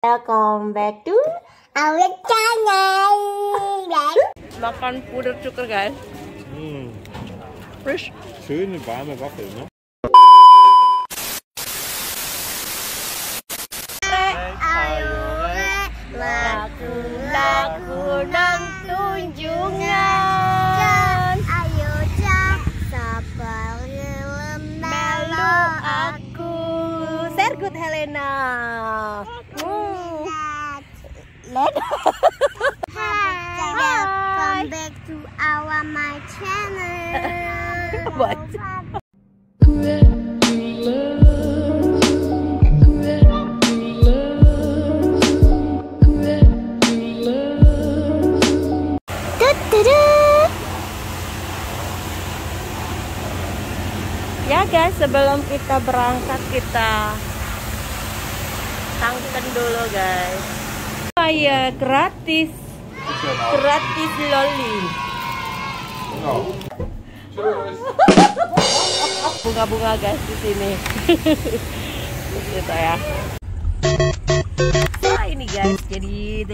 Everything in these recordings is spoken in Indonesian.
Welcome back to our channel. Makan puder cukur, guys. Frisch. Schöne warme Waffel, ne? Mlaku-mlaku nang tunjungan. Ayo cak seperti melu aku. Sergut Helena. Welcome back to my channel. What? Ya guys, sebelum kita berangkat kita tangkan dulu guys. Kayak gratis loli. Bunga-bunga guys di sini. Gitu ya. Nah ini guys, jadi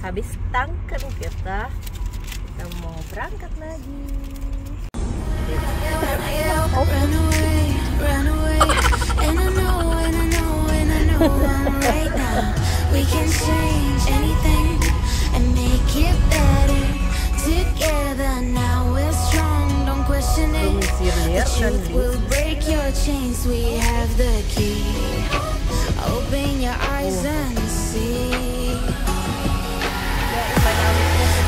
habis tangkan kita mau berangkat lagi. We can change anything and make it better together. Now we're strong, don't question it. The truth will break your chains. We have the key. Open your eyes and see.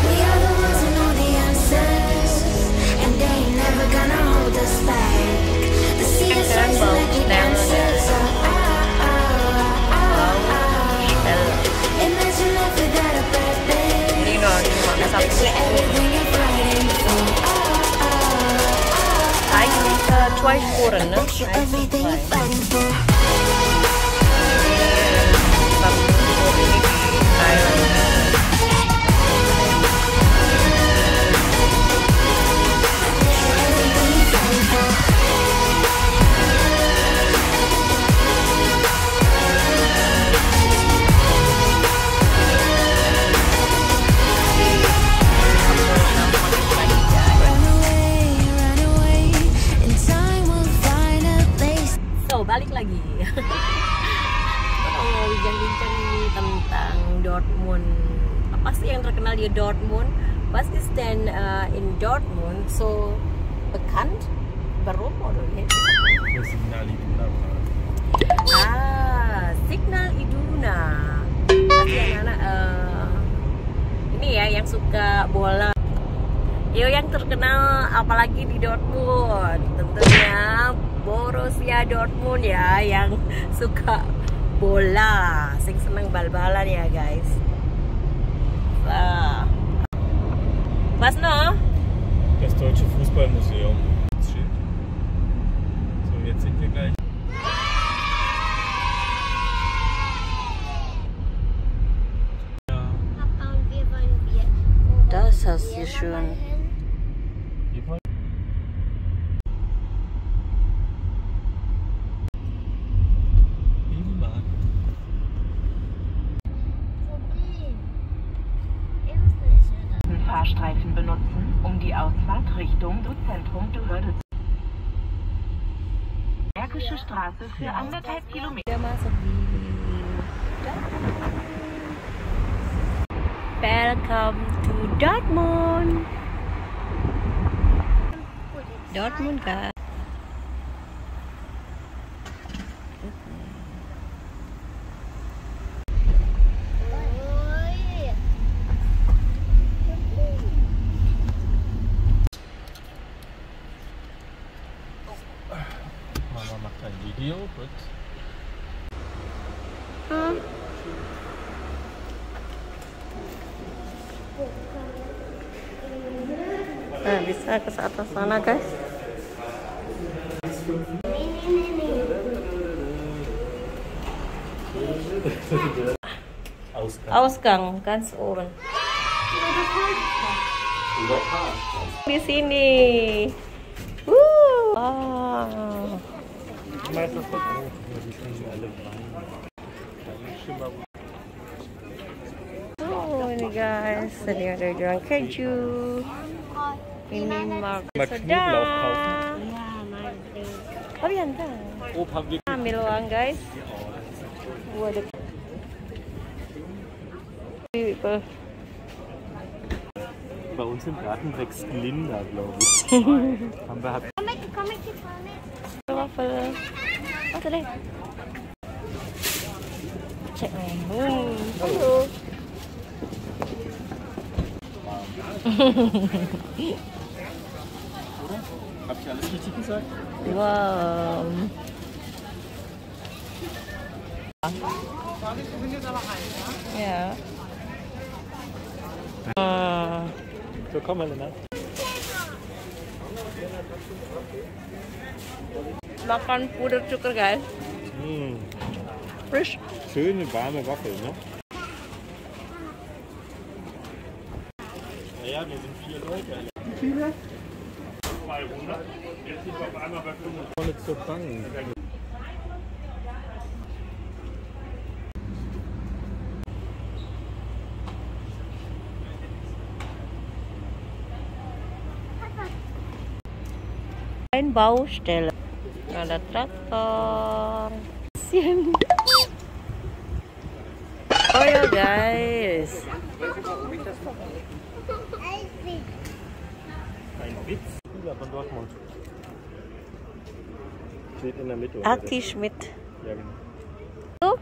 We are the ones who know the answers, and they ain't never gonna hold us back. The sea is rising like the dancers. Imagine life without a purpose. Everything you're fighting for. Try foreign, no? Everything you're fighting for. Balik lagi. Kita mau bincang-bincang nih tentang Dortmund. Apa sih yang terkenal di Dortmund? Was ist denn in Dortmund so bekannt? Warum oder wie? Signal Iduna. Signal Iduna. Pasti anak-anak ini ya yang suka bola. Yo yang terkenal apalagi di Dortmund tentunya Borussia Dortmund ya, yang suka bola, sing seneng bal-balan ya guys. Was noch? Das Deutsche Fußballmuseum. So, jetzt sind wir gleich. Das hast du schön. Fahrstreifen benutzen, um die Ausfahrt Richtung Zentrum zu Wida. Märkische Straße für 1,5 Kilometer. Masuk di Welcome to Dortmund. Dortmund guys. Mama macht ein Video, gut. Nah, bisa ke atas sana guys. Ausgang, ganz oben. Di sini. Wow. Meistens das auch. Die können alle rein. Oh ini guys, tadi ada jualan keju. Ini Mal Knoblauch kaufen. Oh iya entar. Opa wirklich. Ambil uang guys. Waduh. Bei uns im Garten wächst Linda, glaube ich. Haben wir halt. Waffel. Oh deh. Cek. Halo. Hab ich alles richtig gesagt? Wow. Ja. So, komm mal, Lena. Makan puder cukur guys. Frisch. Schöne warme Waffel, ne? Naja, wir sind 4 Leute. Wie viele? 200. Jetzt sind wir auf einmal bei 500. Volle zur Bank. Ein Baustelle. Ada traktor. Oh ya guys. Ein Witz. Spieler von Dortmund. Steht in der Mitte. Aki Schmidt. Ja, genau. Tuh.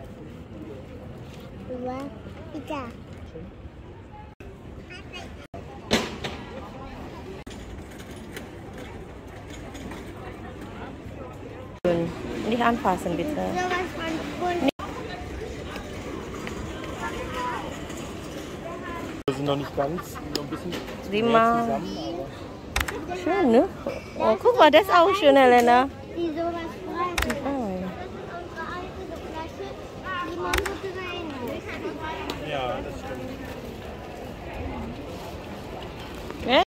2, 3. Nicht anfassen bitte. Sowas von bunt. Wir sind noch nicht ganz, noch ein bisschen Lima. mehr zusammen, aber Schön, ne? Oh, guck mal, das ist auch schön, Helena. Die sowas frei. Oh. Das ist unsere alte Flasche, die man so drehen muss. ja, das stimmt. Ja?